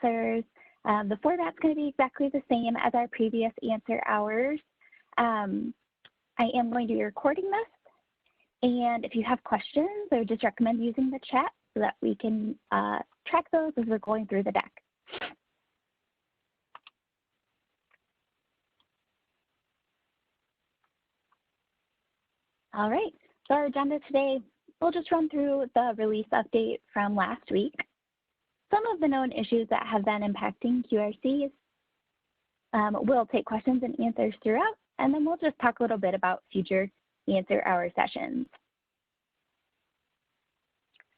answers. The format's going to be exactly the same as our previous answer hours. I am going to be recording this, and if you have questions, I would just recommend using the chat so that we can track those as we're going through the deck. All right, so our agenda today, we'll just run through the release update from last week, some of the known issues that have been impacting QRCs. We'll take questions and answers throughout, and then we'll just talk a little bit about future answer hour sessions.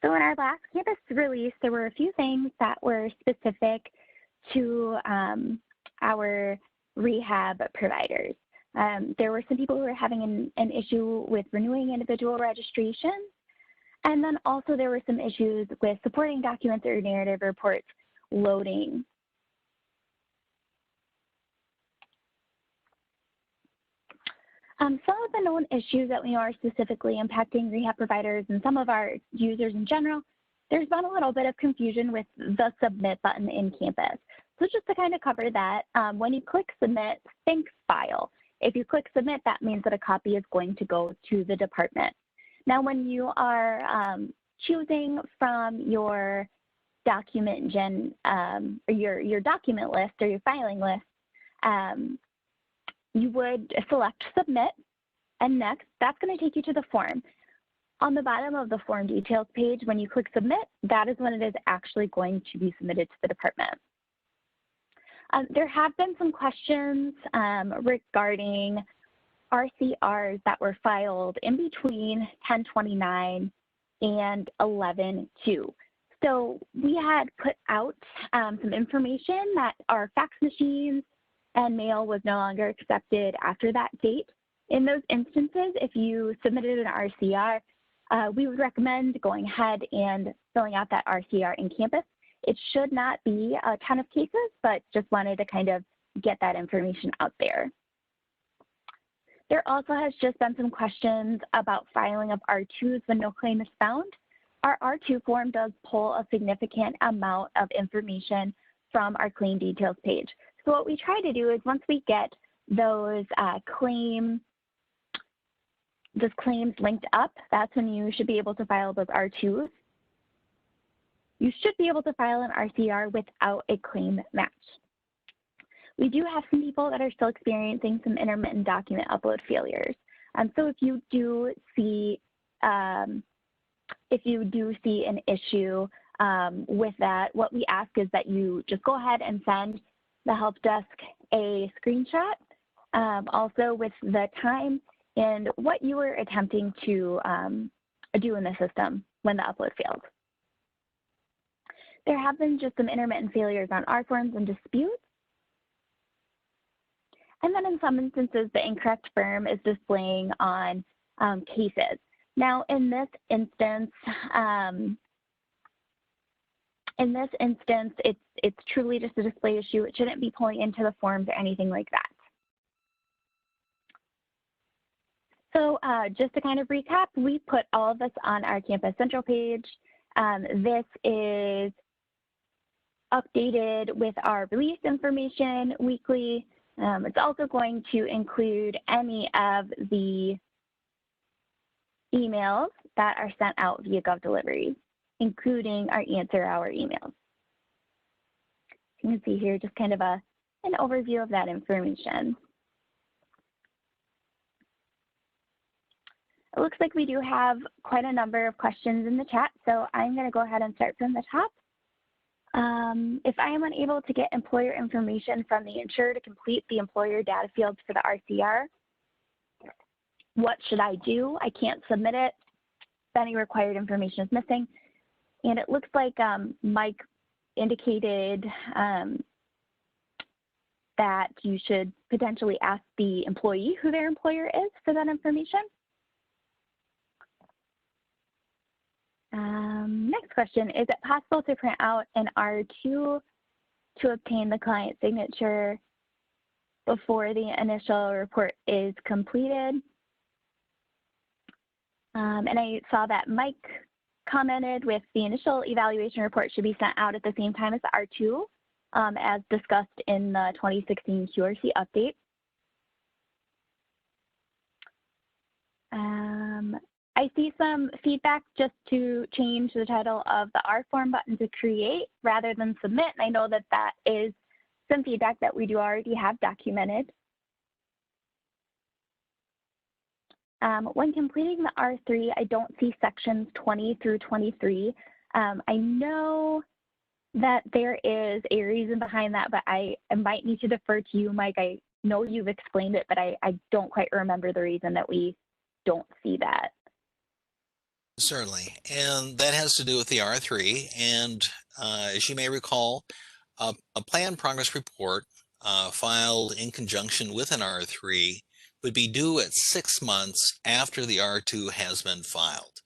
So in our last campus release, there were a few things that were specific to our rehab providers. There were some people who were having an issue with renewing individual registration. And then also there were some issues with supporting documents or narrative reports loading. Some of the known issues that we know are specifically impacting rehab providers and some of our users in general, there's been a little bit of confusion with the submit button in Campus. So just to kind of cover that, when you click submit, think file. If you click submit, that means that a copy is going to go to the department. Now, when you are choosing from your document or your document list or your filing list, you would select submit, and next, that's going to take you to the form. On the bottom of the form details page, when you click submit, that is when it is actually going to be submitted to the department. There have been some questions regarding RCRs that were filed in between 10/29 and 11/2. So we had put out some information that our fax machines and mail was no longer accepted after that date. In those instances, if you submitted an RCR, we would recommend going ahead and filling out that RCR in Campus. It should not be a ton of cases, but just wanted to kind of get that information out there. There also has just been some questions about filing of R2s when no claim is found. Our R2 form does pull a significant amount of information from our claim details page. So what we try to do is once we get those claims linked up, that's when you should be able to file those R2s. You should be able to file an RCR without a claim match. We do have some people that are still experiencing some intermittent document upload failures. So if you do see an issue with that, what we ask is that you just go ahead and send the help desk a screenshot, also with the time and what you were attempting to do in the system when the upload failed. There have been just some intermittent failures on our forms and disputes. And then in some instances, the incorrect firm is displaying on cases. Now, in this instance, it's truly just a display issue. It shouldn't be pulling into the forms or anything like that. So just to kind of recap, we put all of this on our Campus Central page. This is updated with our release information weekly. It's also going to include any of the emails that are sent out via GovDelivery, including our answer hour emails. You can see here just kind of an overview of that information. It looks like we do have quite a number of questions in the chat, so I'm going to go ahead and start from the top. If I am unable to get employer information from the insurer to complete the employer data fields for the RCR, what should I do? I can't submit it. Any required information is missing. And it looks like Mike indicated that you should potentially ask the employee who their employer is for that information. Next question, is it possible to print out an R2 to obtain the client signature before the initial report is completed? And I saw that Mike commented with the initial evaluation report should be sent out at the same time as the R2. as discussed in the 2016 QRC update. I see some feedback just to change the title of the R form button to create rather than submit. And I know that that is some feedback that we do already have documented. When completing the R3, I don't see sections 20 through 23. I know that there is a reason behind that, but I might need to defer to you, Mike. I know you've explained it, but I don't quite remember the reason that we don't see that. Certainly, and that has to do with the R3. And as you may recall, a plan progress report filed in conjunction with an R3 would be due at 6 months after the R2 has been filed.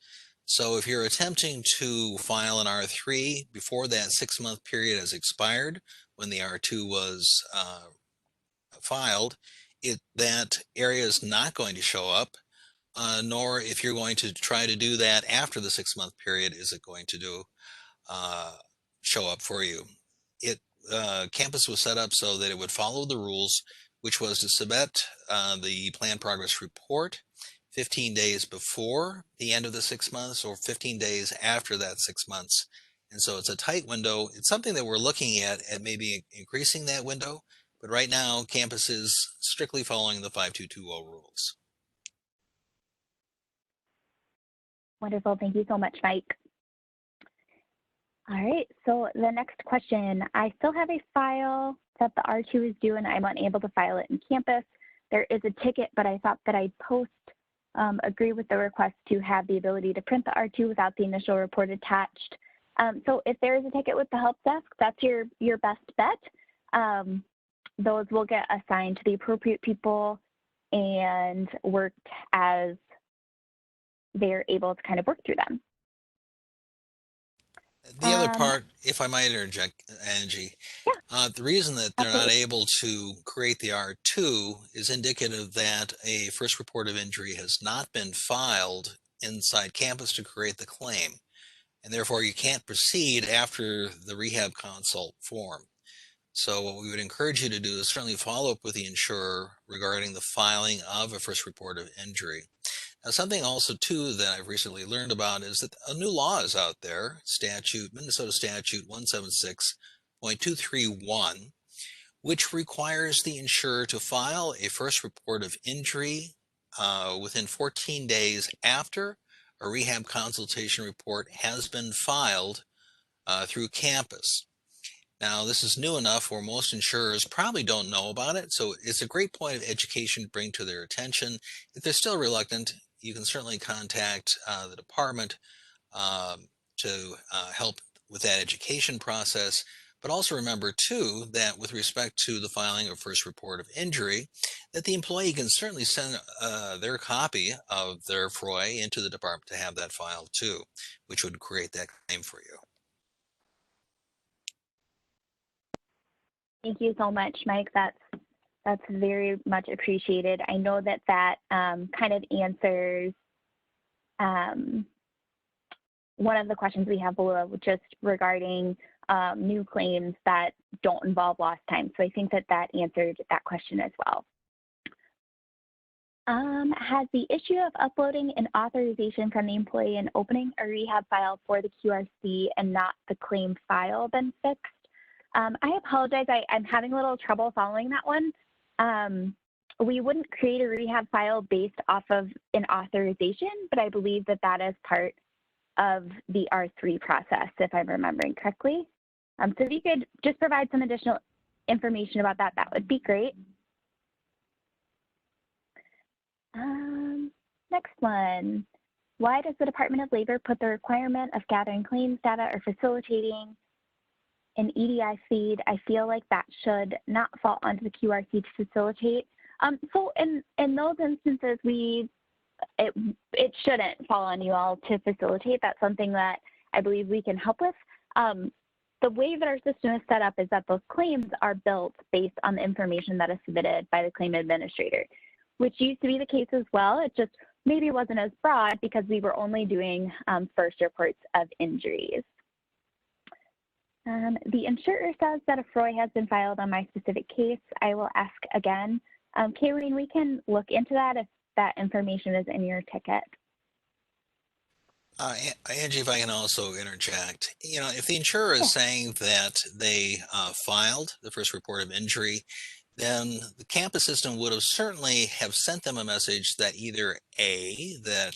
So if you're attempting to file an R3 before that 6-month period has expired, when the R2 was filed, that area is not going to show up. Nor if you're going to try to do that after the 6-month period, is it going to show up for you. Campus was set up so that it would follow the rules, which was to submit the plan progress report 15 days before the end of the 6 months or 15 days after that 6 months. And so it's a tight window. It's something that we're looking at maybe increasing that window, but right now campus is strictly following the 5220 rules. Wonderful. Thank you so much, Mike. All right, so the next question. I still have a file that the R2 is due and I'm unable to file it in campus. There is a ticket, but I thought that I'd agree with the request to have the ability to print the R2 without the initial report attached. So if there is a ticket with the help desk, that's your best bet. Those will get assigned to the appropriate people and worked as they're able to kind of work through them. The other part, if I might interject, Angie, yeah, the reason that they're absolutely not able to create the R2 is indicative that a first report of injury has not been filed inside campus to create the claim. And therefore, you can't proceed after the rehab consult form. So what we would encourage you to do is certainly follow up with the insurer regarding the filing of a first report of injury. Now, something also too that I've recently learned about is that a new law is out there, Minnesota Statute 176.231, which requires the insurer to file a first report of injury within 14 days after a rehab consultation report has been filed through campus. Now, this is new enough where most insurers probably don't know about it, so it's a great point of education to bring to their attention. If they're still reluctant, you can certainly contact the department to help with that education process. But also remember, too, that with respect to the filing of first report of injury, that the employee can certainly send their copy of their FROI into the department to have that filed, too, which would create that claim for you. Thank you so much, Mike. That's very much appreciated. I know that kind of answers one of the questions we have below, just regarding new claims that don't involve lost time. So I think that answered that question as well. Has the issue of uploading an authorization from the employee and opening a rehab file for the QRC and not the claim file been fixed? I apologize, I'm having a little trouble following that one. We wouldn't create a rehab file based off of an authorization, but I believe that is part of the R3 process, if I'm remembering correctly. So if you could just provide some additional information about that, that would be great. Next one. Why does the Department of Labor put the requirement of gathering claims data or facilitating an EDI feed? I feel like that should not fall onto the QRC to facilitate. So in those instances, it shouldn't fall on you all to facilitate. That's something that I believe we can help with. The way that our system is set up is that those claims are built based on the information that is submitted by the claim administrator, which used to be the case as well. It just maybe wasn't as broad because we were only doing first reports of injuries. The insurer says that a FROI has been filed on my specific case. I will ask again. Kayleen, we can look into that if that information is in your ticket. Angie, if I can also interject, if the insurer is saying that they filed the first report of injury, then the campus system would have certainly have sent them a message that either A, that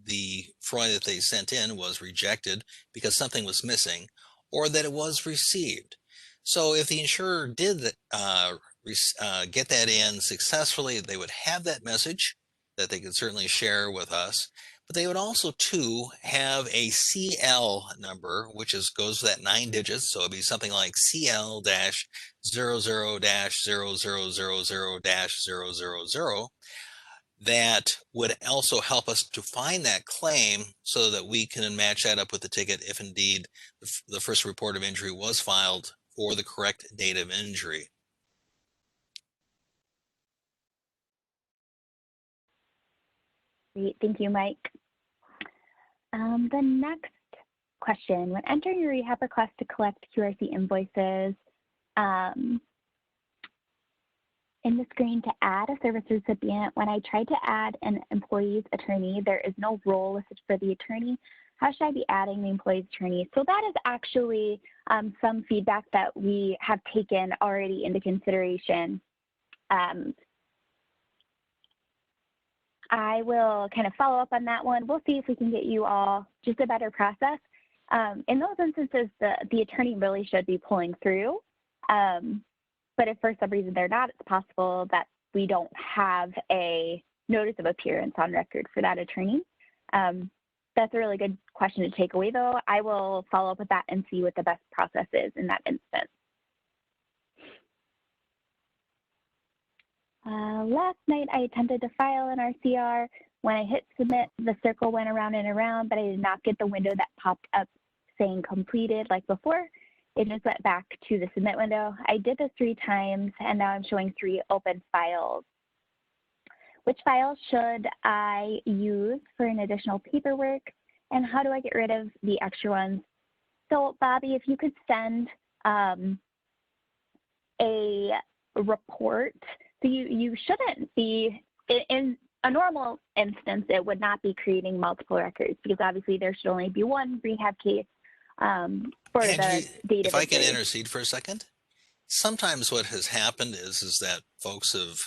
the FROI that they sent in was rejected because something was missing, or that it was received. So if the insurer did get that in successfully, they would have that message that they could certainly share with us. But they would also, too, have a CL number, which goes with that 9 digits. So it'd be something like CL-00-0000-000 that would also help us to find that claim so that we can match that up with the ticket if indeed the first report of injury was filed for the correct date of injury. Great, thank you, Mike. The next question, when entering your rehab request to collect QRC invoices, in the screen to add a service recipient, when I tried to add an employee's attorney, there is no role listed for the attorney. How should I be adding the employee's attorney? So that is actually some feedback that we have taken already into consideration. I will kind of follow up on that one. We'll see if we can get you all just a better process. In those instances, the attorney really should be pulling through. But if for some reason they're not, it's possible that we don't have a notice of appearance on record for that attorney. That's a really good question to take away, though. I will follow up with that and see what the best process is in that instance. Last night, I attempted to file an RCR. When I hit submit, the circle went around and around, but I did not get the window that popped up saying completed like before. It just went back to the submit window. I did this 3 times, and now I'm showing 3 open files. Which files should I use for an additional paperwork, and how do I get rid of the extra ones? So, Bobby, if you could send a report. So you shouldn't be, in a normal instance, it would not be creating multiple records because obviously there should only be one rehab case for Angie, the date of if I can injury. intercede for a second, sometimes what has happened is that folks have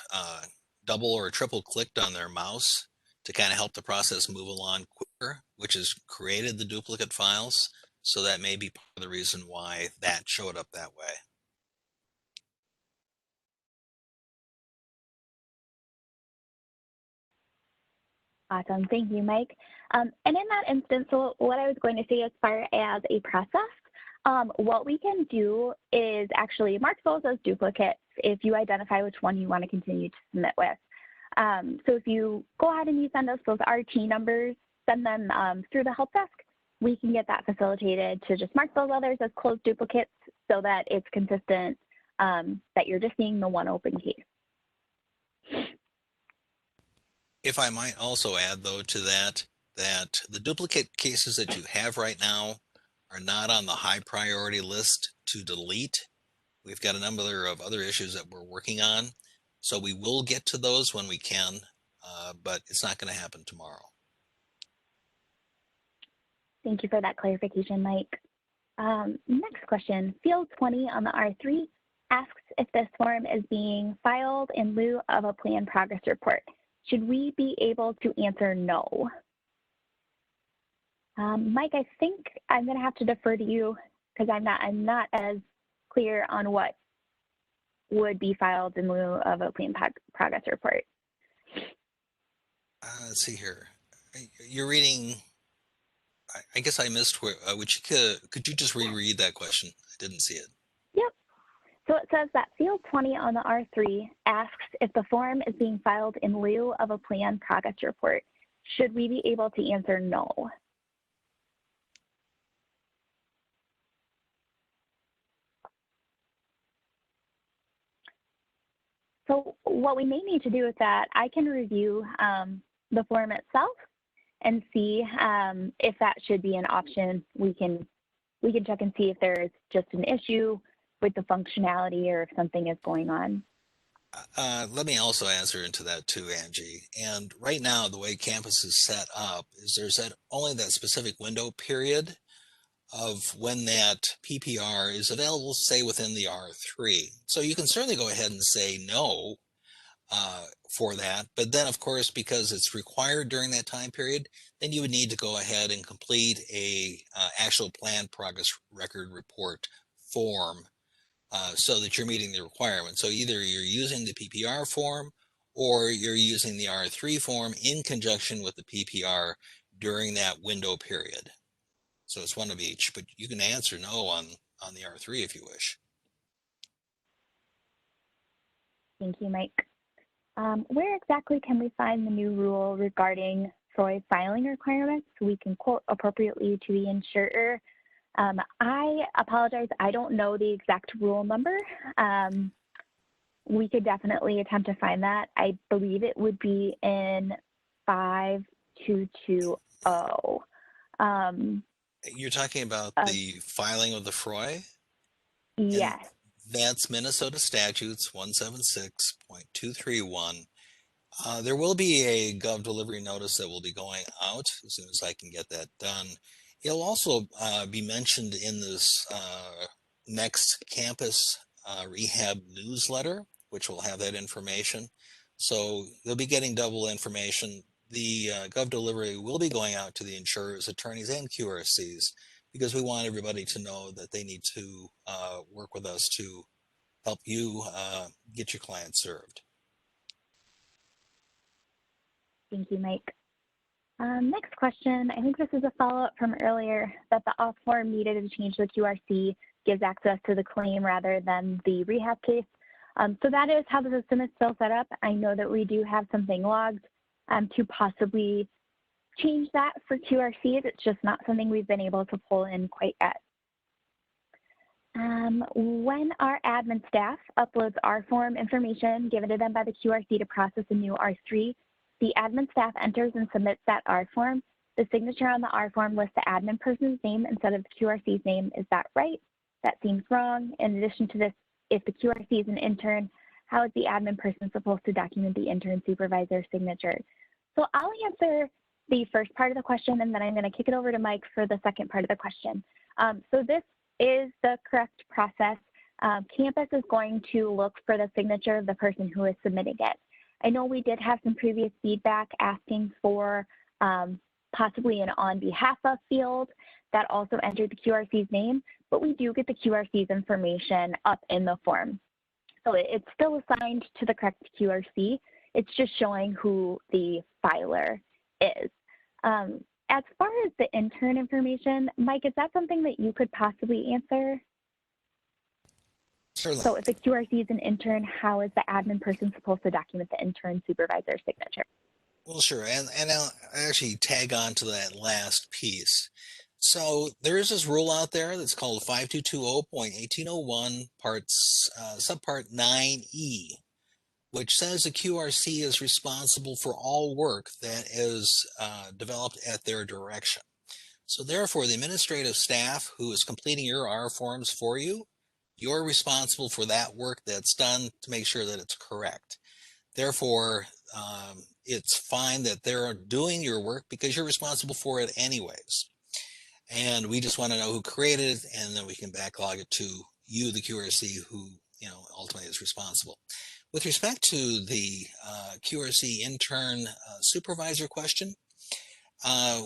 double or triple clicked on their mouse to kind of help the process move along quicker, which has created the duplicate files. So that may be part of the reason why that showed up that way. Awesome. Thank you, Mike. And in that instance, so what I was going to say as far as a process, what we can do is actually mark those as duplicates if you identify which one you want to continue to submit with. So if you go ahead and you send us those RT numbers, send them through the help desk, we can get that facilitated to just mark those others as closed duplicates so that it's consistent that you're just seeing the one open case. If I might also add, though, to that the duplicate cases that you have right now are not on the high priority list to delete. We've got a number of other issues that we're working on. So we will get to those when we can, but it's not going to happen tomorrow. Thank you for that clarification, Mike. Next question, field 20 on the R3 asks if this form is being filed in lieu of a plan progress report. Should we be able to answer no? Mike, I think I'm going to have to defer to you because I'm not as clear on what would be filed in lieu of a plan progress report. Let's see here. You're reading. I guess I missed where. Could you just reread that question? I didn't see it. Yep. So it says that field 20 on the R3 asks if the form is being filed in lieu of a plan progress report. Should we be able to answer no? So what we may need to do with that, I can review the form itself and see if that should be an option we can we can check and see if there is just an issue with the functionality or if something is going on. Let me also answer into that too, Angie. And right now, the way campus is set up is there's only that specific window period of when that PPR is available, say within the R3. So you can certainly go ahead and say no for that. But then, of course, because it's required during that time period, then you would need to go ahead and complete a actual plan progress record report form so that you're meeting the requirement. So either you're using the PPR form or you're using the R3 form in conjunction with the PPR during that window period. So it's one of each, but you can answer no on the R3 if you wish. Thank you, Mike. Where exactly can we find the new rule regarding FROI filing requirements so we can quote appropriately to the insurer? I apologize, I don't know the exact rule number. We could definitely attempt to find that. I believe it would be in 5220. You're talking about the filing of the FROI? Yes. And that's Minnesota Statutes 176.231. There will be a Gov delivery notice that will be going out as soon as I can get that done. It'll also be mentioned in this next campus rehab newsletter, which will have that information. So you'll be getting double information. The Gov delivery will be going out to the insurers, attorneys, and QRCs because we want everybody to know that they need to work with us to help you get your clients served. Thank you, Mike. Next question. I think this is a follow-up from earlier that the off form needed to change the QRC gives access to the claim rather than the rehab case. So that is how the system is still set up. I know that we do have something logged to possibly change that for QRCs. It's just not something we've been able to pull in quite yet. When our admin staff uploads our form information given to them by the QRC to process a new R3, the admin staff enters and submits that R form. The signature on the R form lists the admin person's name instead of the QRC's name. Is that right? That seems wrong. In addition to this, if the QRC is an intern, how is the admin person supposed to document the intern supervisor signature? So I'll answer the first part of the question, and then I'm going to kick it over to Mike for the second part of the question. So this is the correct process. Campus is going to look for the signature of the person who is submitting it. I know we did have some previous feedback asking for possibly an on behalf of field that also entered the QRC's name, but we do get the QRC's information up in the form. So it's still assigned to the correct QRC. It's just showing who the filer is. As far as the intern information, Mike, is that something that you could possibly answer? Certainly. So if a QRC is an intern, how is the admin person supposed to document the intern supervisor signature? Well, sure, and I'll actually tag on to that last piece. So there is this rule out there that's called 5220.1801 parts subpart 9E, which says the QRC is responsible for all work that is developed at their direction. So therefore, the administrative staff who is completing your R forms for you, you're responsible for that work that's done to make sure that it's correct. Therefore, it's fine that they're doing your work because you're responsible for it anyways. And we just want to know who created it, and then we can backlog it to you, the QRC, who ultimately is responsible. With respect to the QRC intern supervisor question,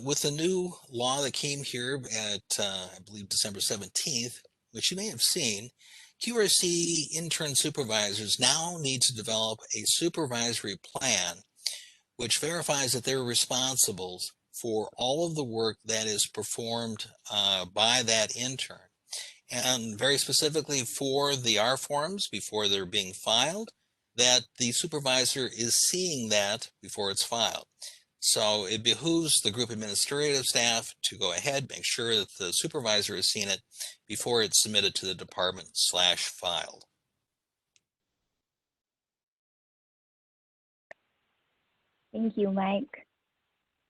with the new law that came here at, I believe, December 17th, which you may have seen, QRC intern supervisors now need to develop a supervisory plan which verifies that they're responsible for all of the work that is performed by that intern. And very specifically for the R forms before they're being filed, that the supervisor is seeing that before it's filed. So it behooves the group administrative staff to go ahead, make sure that the supervisor has seen it before it's submitted to the department/filed. Thank you, Mike.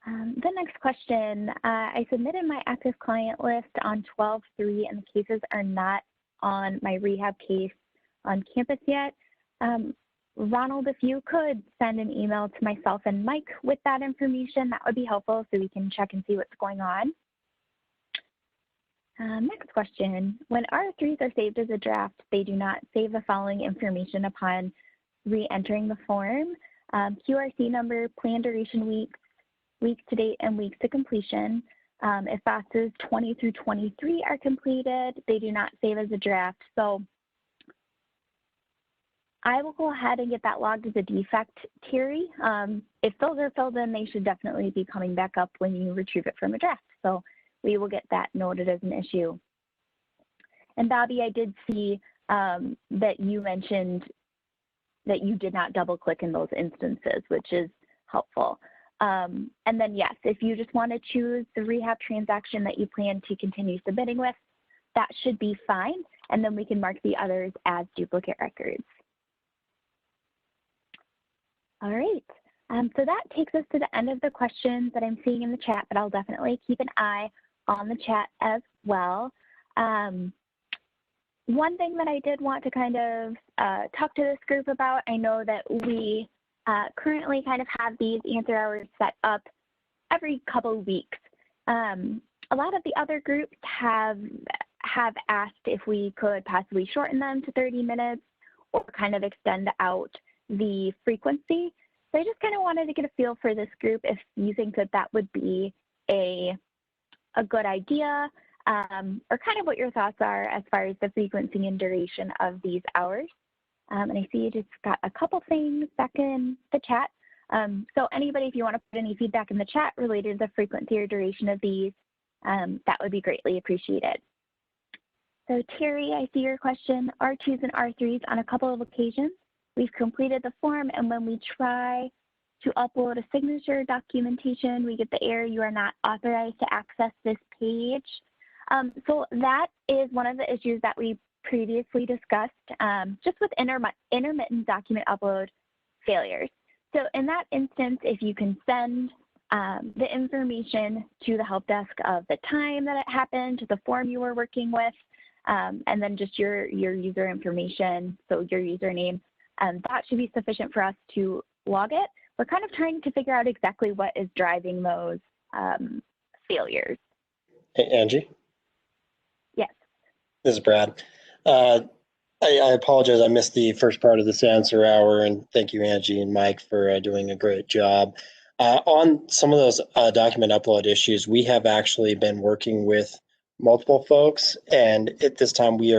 The next question, I submitted my active client list on 12/3 and the cases are not on my rehab case on campus yet. Ronald, if you could send an email to myself and Mike with that information, that would be helpful so we can check and see what's going on. Next question, when R3s are saved as a draft, they do not save the following information upon re-entering the form. QRC number, plan duration weeks to date, and weeks to completion. If boxes 20 through 23 are completed, they do not save as a draft. So I will go ahead and get that logged as a defect, Terry. If those are filled in, they should definitely be coming back up when you retrieve it from a draft. So we will get that noted as an issue. And Bobby, I did see that you mentioned that you did not double click in those instances, which is helpful. And then yes, if you just want to choose the rehab transaction that you plan to continue submitting with, that should be fine. And then we can mark the others as duplicate records. All right, so that takes us to the end of the questions that I'm seeing in the chat, but I'll definitely keep an eye on the chat as well. One thing that I did want to kind of talk to this group about, I know that we currently kind of have these answer hours set up every couple of weeks. A lot of the other groups have asked if we could possibly shorten them to 30 minutes or kind of extend out the frequency. So I just kind of wanted to get a feel for this group if you think that that would be a good idea, or kind of what your thoughts are as far as the frequency and duration of these hours. And I see you just got a couple things back in the chat. So anybody, if you want to put any feedback in the chat related to the frequency or duration of these, that would be greatly appreciated. So Terry, I see your question, R2s and R3s on a couple of occasions. We've completed the form, and when we try to upload a signature documentation, we get the error, you are not authorized to access this page. So that is one of the issues that we previously discussed, just with intermittent document upload failures. So in that instance, if you can send the information to the help desk of the time that it happened, to the form you were working with, and then just your user information, so your username, that should be sufficient for us to log it. We're kind of trying to figure out exactly what is driving those failures. Hey, Angie? Yes. This is Brad. I apologize, I missed the first part of this answer hour, and thank you, Angie and Mike, for doing a great job. On some of those document upload issues, we have actually been working with multiple folks, and at this time we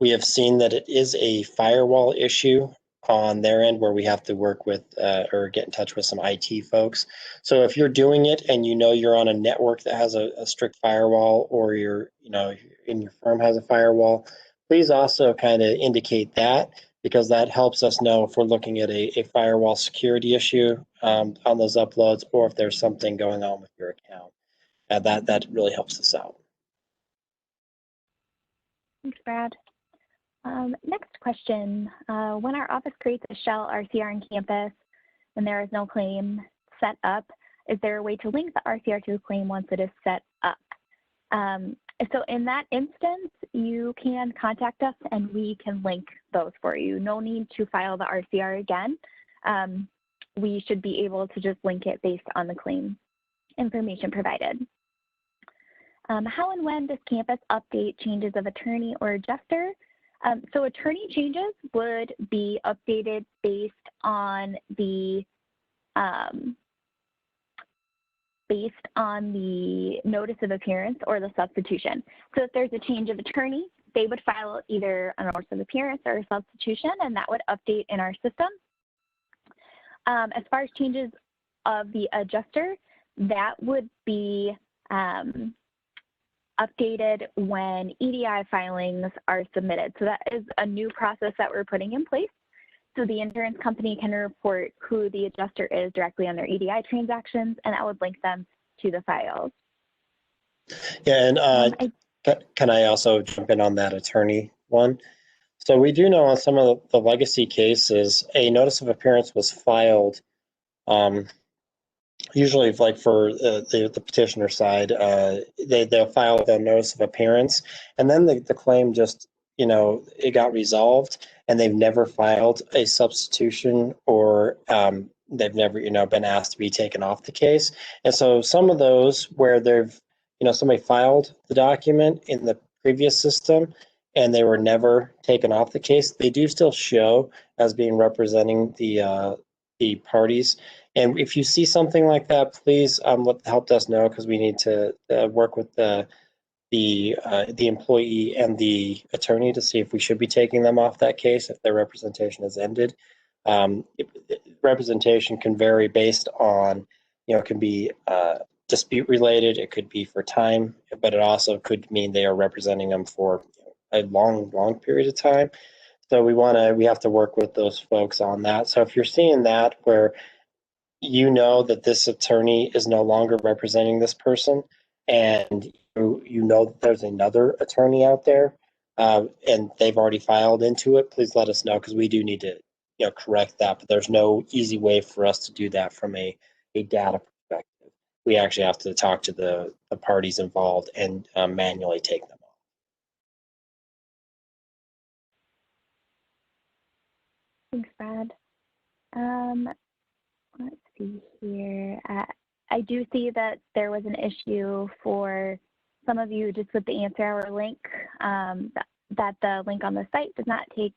have seen that it is a firewall issue on their end where we have to work with or get in touch with some IT folks. So if you're doing it and you know you're on a network that has a strict firewall, or you're, in your firm has a firewall, please also kind of indicate that, because that helps us know if we're looking at a firewall security issue on those uploads, or if there's something going on with your account. That really helps us out. Thanks, Brad. Next question, when our office creates a shell RCR on campus and there is no claim set up, is there a way to link the RCR to a claim once it is set up? So in that instance, you can contact us and we can link those for you. No need to file the RCR again. We should be able to just link it based on the claim information provided. How and when does campus update changes of attorney or adjuster? So attorney changes would be updated based on the notice of appearance or the substitution. So if there's a change of attorney, they would file either a notice of appearance or a substitution, and that would update in our system. As far as changes of the adjuster, that would be updated when EDI filings are submitted. So that is a new process that we're putting in place. So the insurance company can report who the adjuster is directly on their EDI transactions, and that would link them to the files. Yeah, and can I also jump in on that attorney one? So we do know on some of the legacy cases, a notice of appearance was filed usually like for the petitioner side, they'll file the notice of appearance, and then the claim just, it got resolved, and they've never filed a substitution, or they've never, been asked to be taken off the case. And so some of those where they've, somebody filed the document in the previous system and they were never taken off the case, they do still show as being representing the parties. And if you see something like that, please let the help desk know, because we need to work with the employee and the attorney to see if we should be taking them off that case if their representation has ended. Representation can vary based on, it can be dispute related, it could be for time, but it also could mean they are representing them for a long period of time. So we have to work with those folks on that. So if you're seeing that where that this attorney is no longer representing this person, and that there's another attorney out there, and they've already filed into it, please let us know, because we do need to correct that. But there's no easy way for us to do that from a data perspective. We actually have to talk to the parties involved and manually take them off. Thanks, Brad. Let's see here. I do see that there was an issue for some of you just with the answer hour link, that the link on the site does not take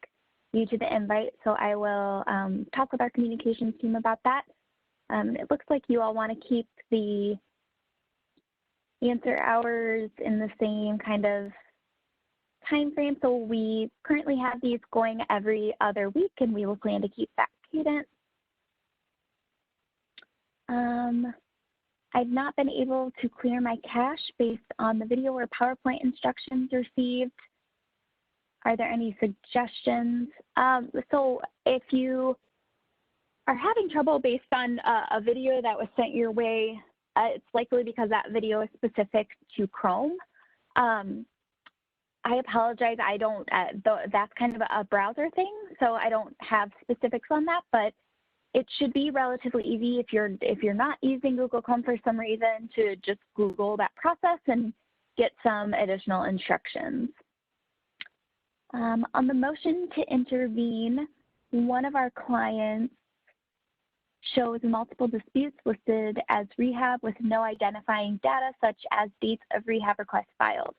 you to the invite. So I will talk with our communications team about that. It looks like you all want to keep the answer hours in the same kind of time frame. So we currently have these going every other week, and we will plan to keep that cadence. I've not been able to clear my cache based on the video or PowerPoint instructions received. Are there any suggestions? So if you are having trouble based on a video that was sent your way, it's likely because that video is specific to Chrome. I apologize, I don't, that's kind of a browser thing, so I don't have specifics on that, but it should be relatively easy if you're not using Google Chrome for some reason to just Google that process and get some additional instructions. On the motion to intervene, one of our clients shows multiple disputes listed as rehab with no identifying data such as dates of rehab requests filed.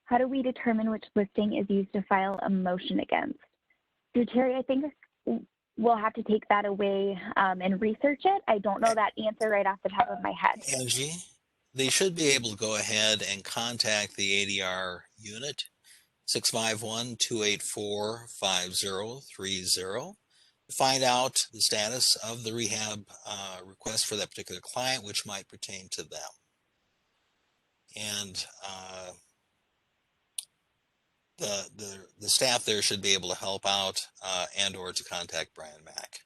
How do we determine which listing is used to file a motion against? So Terry, I think we'll have to take that away and research it. I don't know that answer right off the top of my head. Angie, they should be able to go ahead and contact the ADR unit, 651-284-5030, to find out the status of the rehab request for that particular client, which might pertain to them. And the staff there should be able to help out and or to contact Brian Mack.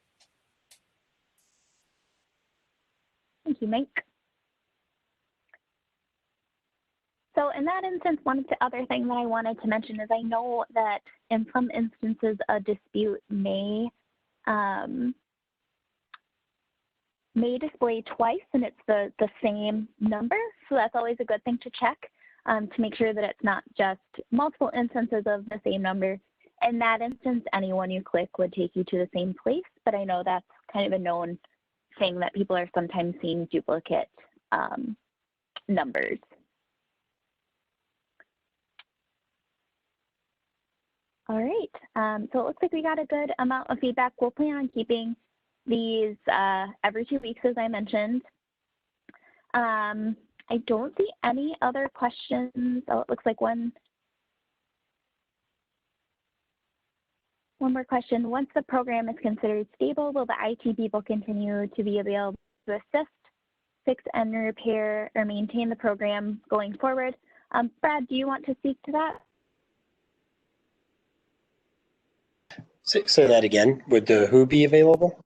Thank you, Mike. So in that instance, one of the other things that I wanted to mention is I know that in some instances a dispute may display twice and it's the same number. So that's always a good thing to check to make sure that it's not just multiple instances of the same number. In that instance, anyone you click would take you to the same place, but I know that's kind of a known thing that people are sometimes seeing duplicate numbers. All right, so it looks like we got a good amount of feedback. We'll plan on keeping these every 2 weeks, as I mentioned. I don't see any other questions. Oh, it looks like one more question. Once the program is considered stable, will the IT people continue to be available to assist, fix and repair, or maintain the program going forward? Brad, do you want to speak to that? Say that again. Would the who be available?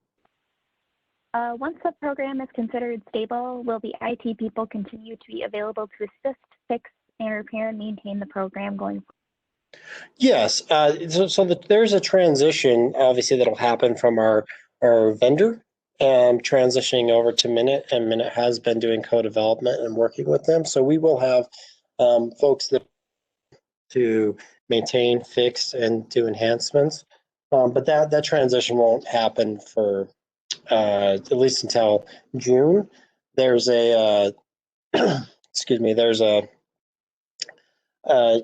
Once the program is considered stable, will the IT people continue to be available to assist, fix, and repair and maintain the program going forward? Yes. So there's a transition, obviously, that'll happen from our vendor and transitioning over to Minute, and Minute has been doing co-development and working with them. So we will have folks that to maintain, fix, and do enhancements. But that transition won't happen for at least until June. There's a excuse me. There's a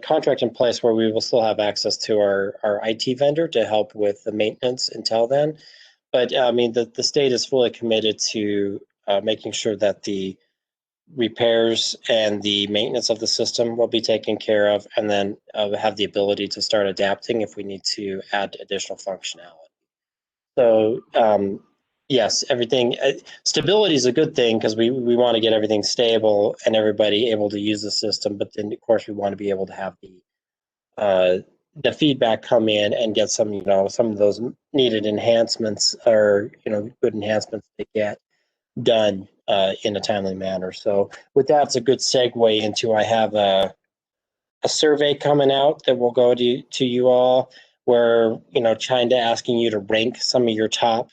contract in place where we will still have access to our IT vendor to help with the maintenance until then. But I mean, the state is fully committed to making sure that the repairs and the maintenance of the system will be taken care of, and then have the ability to start adapting if we need to add additional functionality. So yes, everything stability is a good thing because we want to get everything stable and everybody able to use the system. But then of course we want to be able to have the feedback come in and get some some of those needed enhancements or good enhancements to get done in a timely manner. So with that, it's a good segue into I have a survey coming out that will go to you all where, trying to asking you to rank some of your top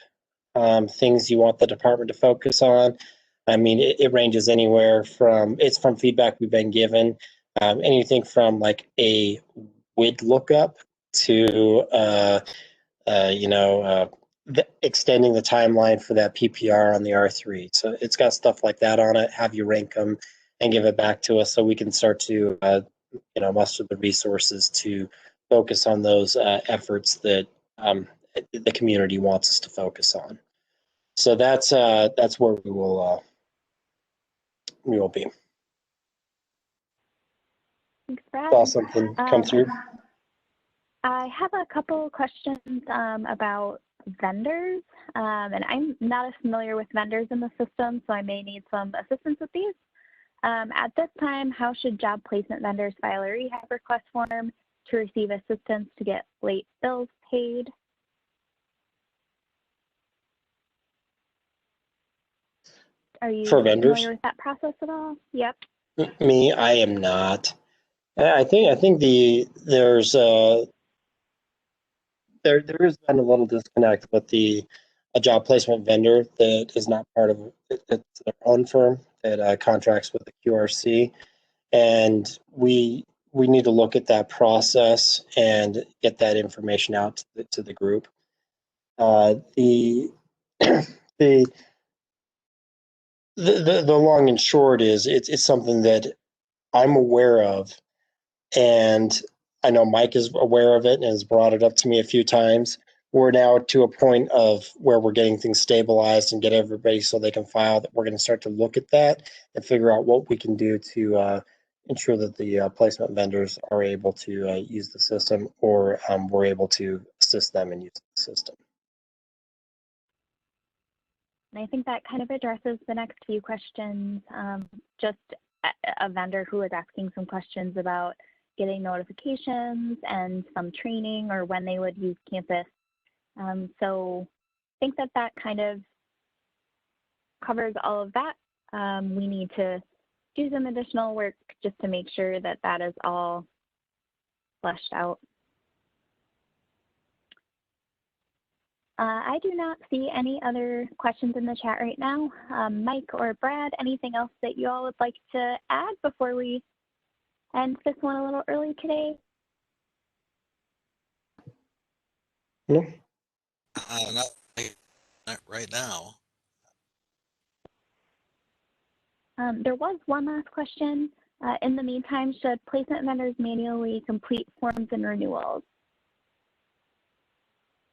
things you want the department to focus on. I mean, it ranges anywhere from, it's from feedback we've been given, anything from like a WID lookup to, extending the timeline for that PPR on the R3. So it's got stuff like that on it. Have you rank them and give it back to us so we can start to, muster the resources to focus on those efforts that the community wants us to focus on. So that's where we will be. Thanks, Brad. Saw something come through. I have a couple questions about vendors, and I'm not as familiar with vendors in the system, so I may need some assistance with these. At this time, how should job placement vendors file a rehab request form to receive assistance to get late bills paid? Are you familiar with that process at all? Yep. Me, I am not. I think there's there has been a little disconnect with a job placement vendor that is not part of it's their own firm that contracts with the QRC, and we need to look at that process and get that information out to the group. The the long and short is it's something that I'm aware of, and I know Mike is aware of it and has brought it up to me a few times. We're now to a point of where we're getting things stabilized and get everybody so they can file, that we're going to start to look at that and figure out what we can do to ensure that the placement vendors are able to use the system, or we're able to assist them in using the system. And I think that kind of addresses the next few questions. Just a vendor who was asking some questions about getting notifications and some training or when they would use campus. So I think that kind of covers all of that. We need to do some additional work just to make sure that that is all fleshed out. I do not see any other questions in the chat right now. Mike or Brad, anything else that you all would like to add before we end this one a little early today? No. Not right now. There was one last question. In the meantime, should placement vendors manually complete forms and renewals?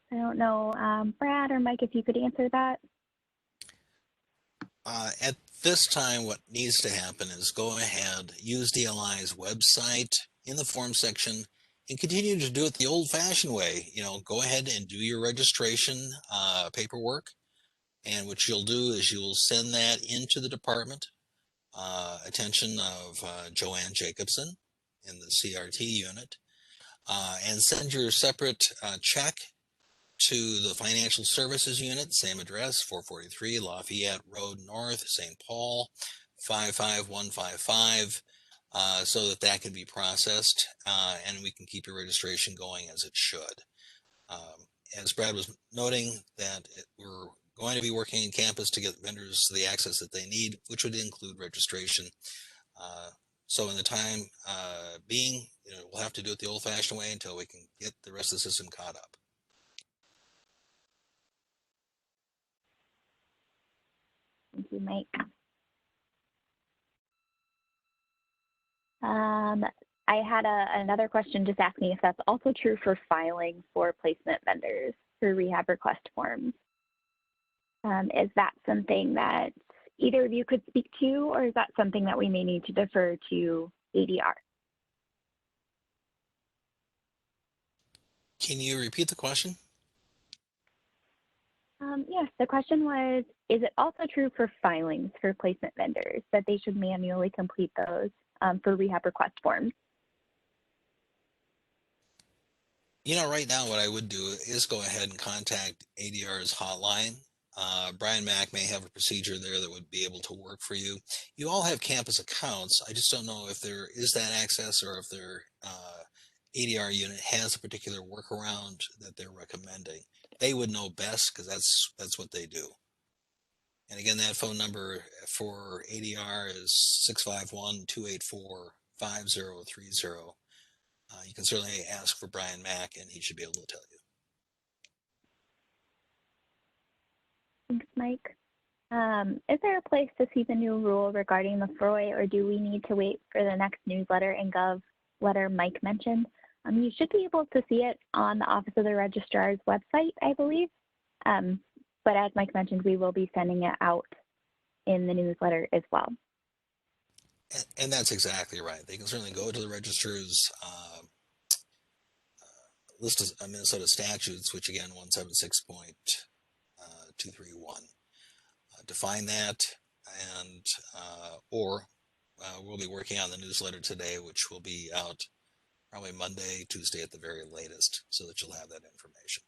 I don't know, Brad or Mike, if you could answer that. At this time, what needs to happen is go ahead, use DLI's website in the form section, and continue to do it the old-fashioned way. Go ahead and do your registration paperwork, and what you'll do is you'll send that into the department attention of Joanne Jacobson in the CRT unit, and send your separate check to the Financial Services Unit, same address, 443 Lafayette Road North, St. Paul, 55155, so that can be processed and we can keep your registration going as it should. As Brad was noting, that we're going to be working in campus to get vendors the access that they need, which would include registration. So in the time being, we'll have to do it the old-fashioned way until we can get the rest of the system caught up. Thank you, Mike. I had another question just asking if that's also true for filing for placement vendors for rehab request forms. Is that something that either of you could speak to, or is that something that we may need to defer to ADR? Can you repeat the question? Yes, the question was, is it also true for filings for placement vendors that they should manually complete those for rehab request forms? Right now what I would do is go ahead and contact ADR's hotline. Brian Mack may have a procedure there that would be able to work for you. You all have campus accounts. I just don't know if there is that access or if their ADR unit has a particular workaround that they're recommending. They would know best because that's what they do. And again, that phone number for ADR is 651-284-5030. You can certainly ask for Brian Mack and he should be able to tell you. Thanks, Mike. Is there a place to see the new rule regarding the FROI, or do we need to wait for the next newsletter and gov letter Mike mentioned? You should be able to see it on the Office of the Registrar's website, I believe. But as Mike mentioned, we will be sending it out in the newsletter as well. And that's exactly right. They can certainly go to the registrar's list of Minnesota statutes, which again, 176.231. Define that, and or we'll be working on the newsletter today, which will be out probably Monday, Tuesday at the very latest, so that you'll have that information.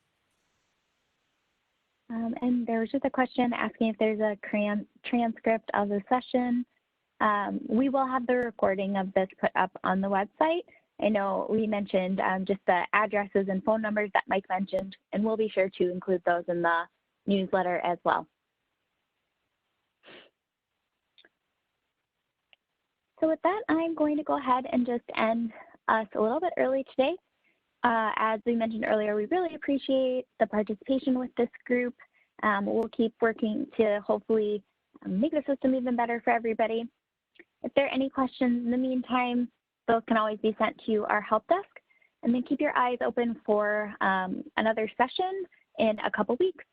And there was just a question asking if there's a transcript of the session. We will have the recording of this put up on the website. I know we mentioned just the addresses and phone numbers that Mike mentioned, and we'll be sure to include those in the newsletter as well. So with that, I'm going to go ahead and just end us a little bit early today. As we mentioned earlier, we really appreciate the participation with this group. We'll keep working to hopefully make the system even better for everybody. If there are any questions in the meantime, those can always be sent to our help desk. And then keep your eyes open for another session in a couple weeks.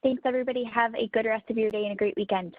Thanks, everybody. Have a good rest of your day and a great weekend.